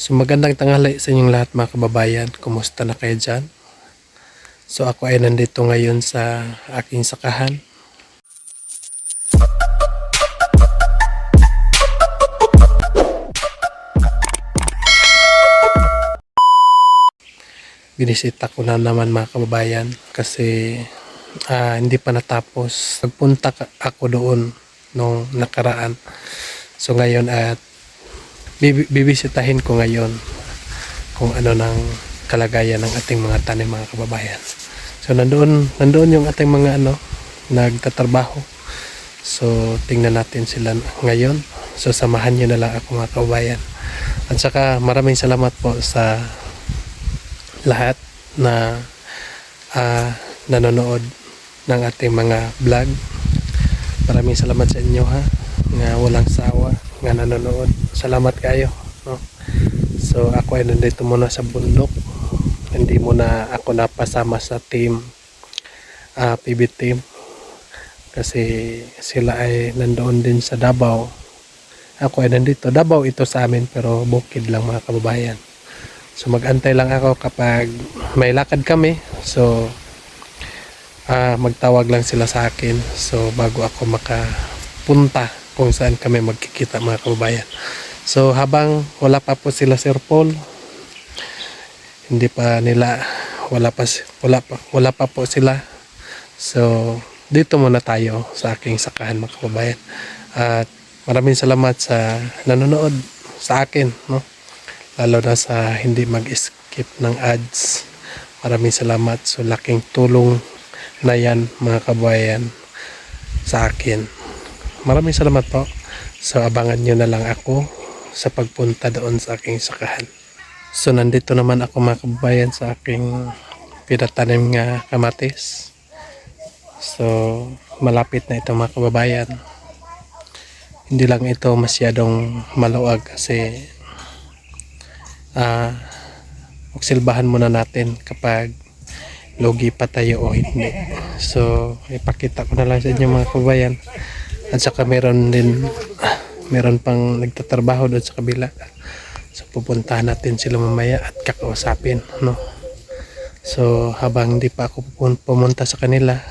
So magandang tanghali sa inyong lahat mga kababayan. Kumusta na kayo dyan? So ako ay nandito ngayon sa aking sakahan. Binisita ko na naman mga kababayan kasi hindi pa natapos. Nagpunta ako doon nung nakaraan. So ngayon at bibisitahin ko ngayon kung ano ng kalagayan ng ating mga tanim mga kababayan. So nandoon yung ating mga nagtatrabaho. So tingnan natin sila ngayon. So samahan niyo na lang ako mga kababayan. At saka maraming salamat po sa lahat na nanonood ng ating mga vlog. Maraming salamat sa inyo ha, nga walang sawa nga nanonood. Salamat kayo, no? So ako ay nandito muna sa bundok. Hindi muna ako napasama sa team PB team kasi sila ay nandoon din sa Davao. Ako ay nandito. Davao ito sa amin pero bukid lang mga kababayan. So mag-antay lang ako kapag may lakad kami. So magtawag lang sila sa akin. So bago ako makapunta kung saan kami magkikita mga kababayan. So habang wala pa po sila Sir Paul, hindi pa nila wala pa po sila. So dito muna tayo sa aking sakahan mga kababayan. At maraming salamat sa nanonood sa akin, no? Lalo na sa hindi mag-skip ng ads. Maraming salamat. So laking tulong na yan mga kababayan sa akin. Maraming salamat po. So abangan nyo na lang ako sa pagpunta doon sa aking sakahan. So nandito naman ako mga kababayan sa aking pinatanim nga kamatis. So malapit na ito mga kababayan. Hindi lang ito masyadong maluwag kasi magsilbahan muna natin kapag logi pa tayo o hindi. So ipakita ko na lang sa inyo mga kababayan. At saka meron pang nagtatrabaho doon sa kabila. So pupuntahan natin sila mamaya at kakausapin, no? So habang hindi pa ako pumunta sa kanila,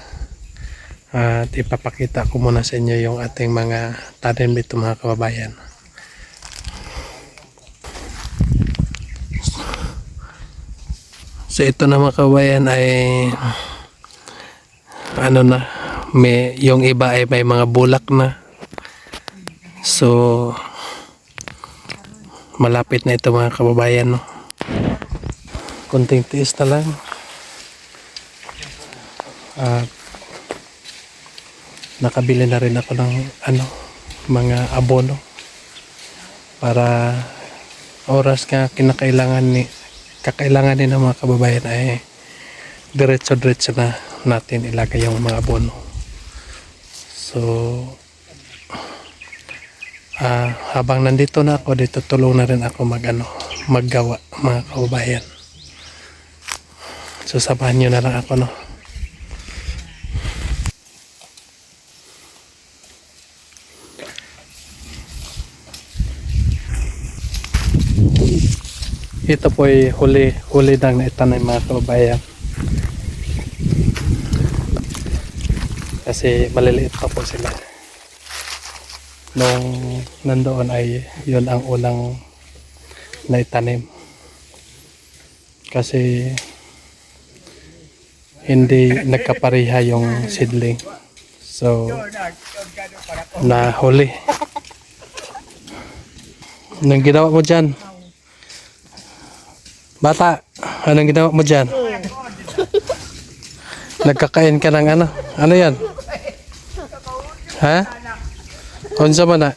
at ipapakita ko muna sa inyo yung ating mga tanim dito mga kababayan. So ito na mga kababayan ay yung iba ay may mga bulak na. So malapit na ito mga kababayan, no? Kunting tiis na lang. At nakabili na rin ako ng mga abono para oras nga kakailangan ng mga kababayan ay diretso-diretso na natin ilagay yung mga abono. So habang nandito na ako dito, tulong na rin ako maggawa mga kababayan. So sabahan nyo na lang ako, no? Ito po ay huli lang na itanim mga kababayan. Kasi maliliit pa po sila. Nung nandoon ay yun ang unang naitanim. Kasi hindi nagkapareha yung seedling. So nahuli. Anong ginawa mo dyan? Bata, anong ginawa mo dyan? Nagkakain ka ng ano? Ano yan? Ha? Unsa man na?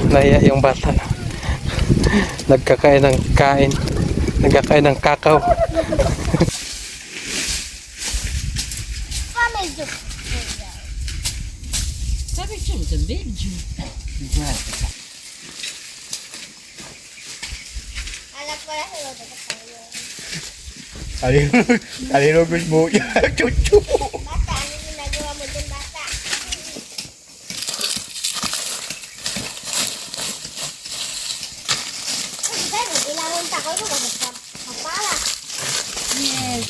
Nahiya yung bata. Nagkakain ng kakao. Kalinugod mo yan, chuchu. Bata, ano ginagawa mo dun, bata? ako ito kapala. Yes.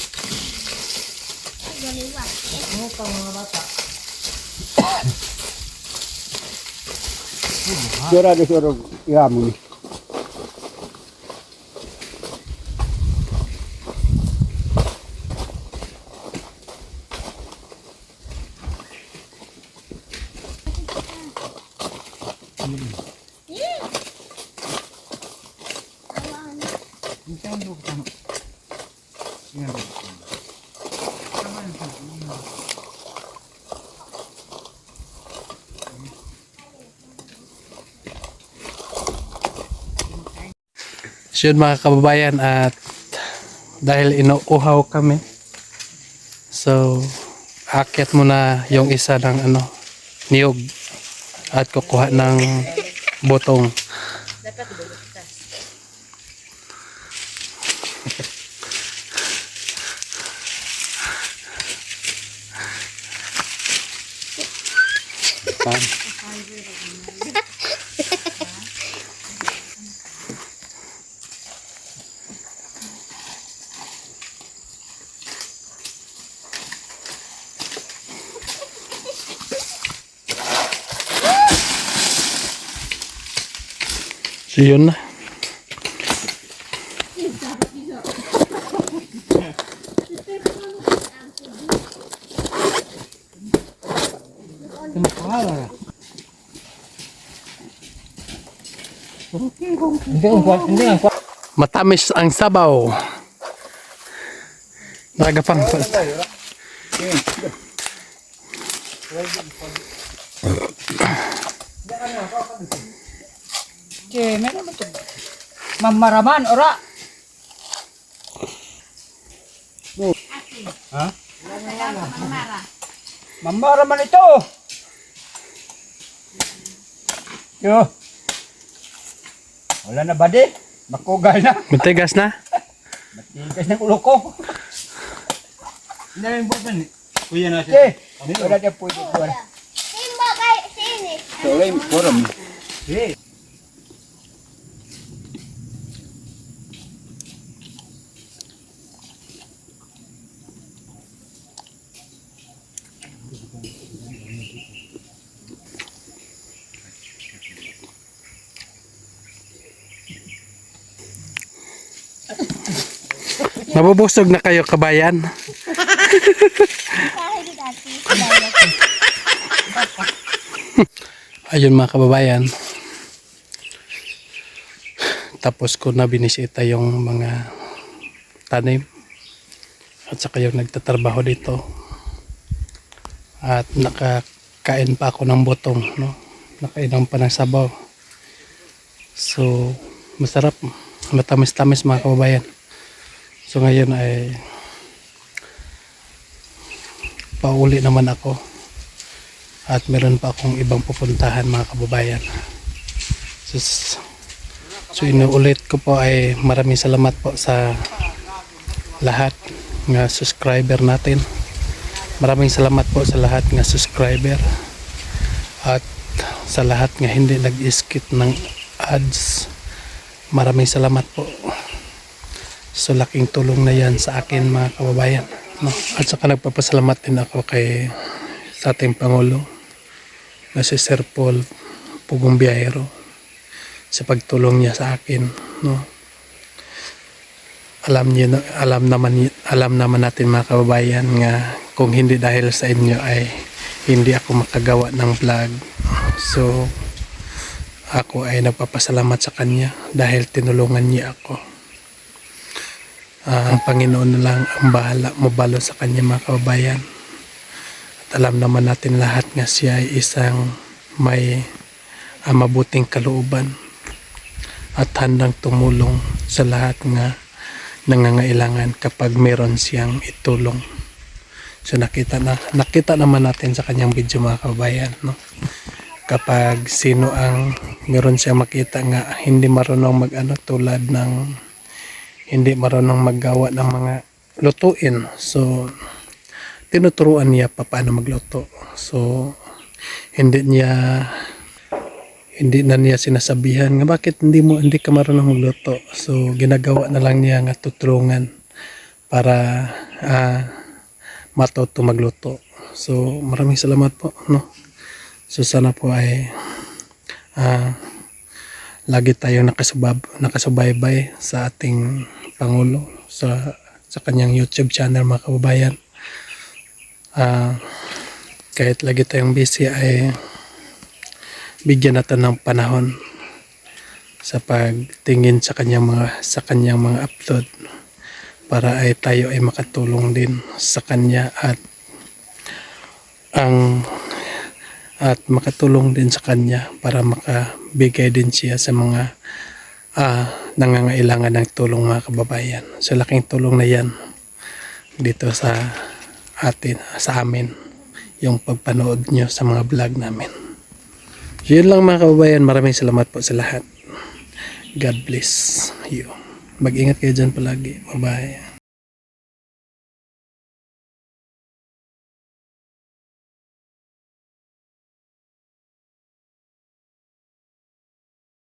Galiwa. Ano pa mga bata? Sigurado siguro mo ni. So yun mga kababayan, at dahil inuuhaw kami, so aakyat muna yung isa ng niyog at kukuha ng botong. So yun na. Matamis ang sabaw. Nagapang Meron mo ito. Mamaraman, ora. Ha? Mamaraman ito. Yo. Wala na ba di? Makugal na. matigas na. Matigas ng ulo ko. Hindi na yung buwan. Kuya na siya. Okay. Wala na po ito. Simba kay sini. Sorry, forum. Hey. Mabubusog na kayo kabayan. Kahit dati. Ayun mga kababayan. Tapos ko na binisita yung mga tanim. At saka yung nagtatrabaho dito. At nakakain pa ako ng botong. No? Nakainom pa ng sabaw. So, masarap. Matamis-tamis mga kababayan. So ngayon ay pauli naman ako. At meron pa akong ibang pupuntahan mga kababayan. So inuulit ko po ay maraming salamat po sa lahat ng subscriber natin. Maraming salamat po sa lahat ng subscriber. At sa lahat nga hindi nag-skip ng ads. Maraming salamat po. So laking tulong na yan sa akin mga kababayan. No? At saka nagpapasalamat din ako sa ating Pangulo na si Sir Paul Pugong Biyahero sa pagtulong niya sa akin. No? Alam naman natin mga kababayan nga kung hindi dahil sa inyo ay hindi ako makagawa ng vlog. So ako ay nagpapasalamat sa kanya dahil tinulungan niya ako. Ang Panginoon na lang ang bahala mabalo sa kanya mga kababayan. At alam naman natin lahat nga siya ay isang may mabuting kalooban at handang tumulong sa lahat nga nangangailangan kapag meron siyang itulong. So nakita naman natin sa kanyang video mga kababayan, no? Kapag sino ang meron siyang makita nga hindi marunong tulad ng hindi marunong maggawa ng mga lutuin. So, tinuturuan niya pa paano magluto. So, hindi niya hindi na niya sinasabihan nga bakit hindi ka marunong magluto. So ginagawa na lang niya nga tutulungan para matuto magluto. So maraming salamat po, no. So sana po ay lagi tayong nakasubaybay sa ating Pangulo sa kanyang YouTube channel, mga kababayan. Kahit lagi tayong busy ay bigyan natin ng panahon sa pagtingin sa kanyang mga upload para ay tayo ay makatulong din sa kanya at makatulong din sa kanya para makabigay din siya sa mga nangangailangan ng tulong, mga kababayan. So laking tulong na yan dito sa amin yung pagpanood nyo sa mga vlog namin. So yun lang, mga kababayan, maraming salamat po sa lahat. God bless you. Mag-ingat kayo dyan palagi. Bye bye.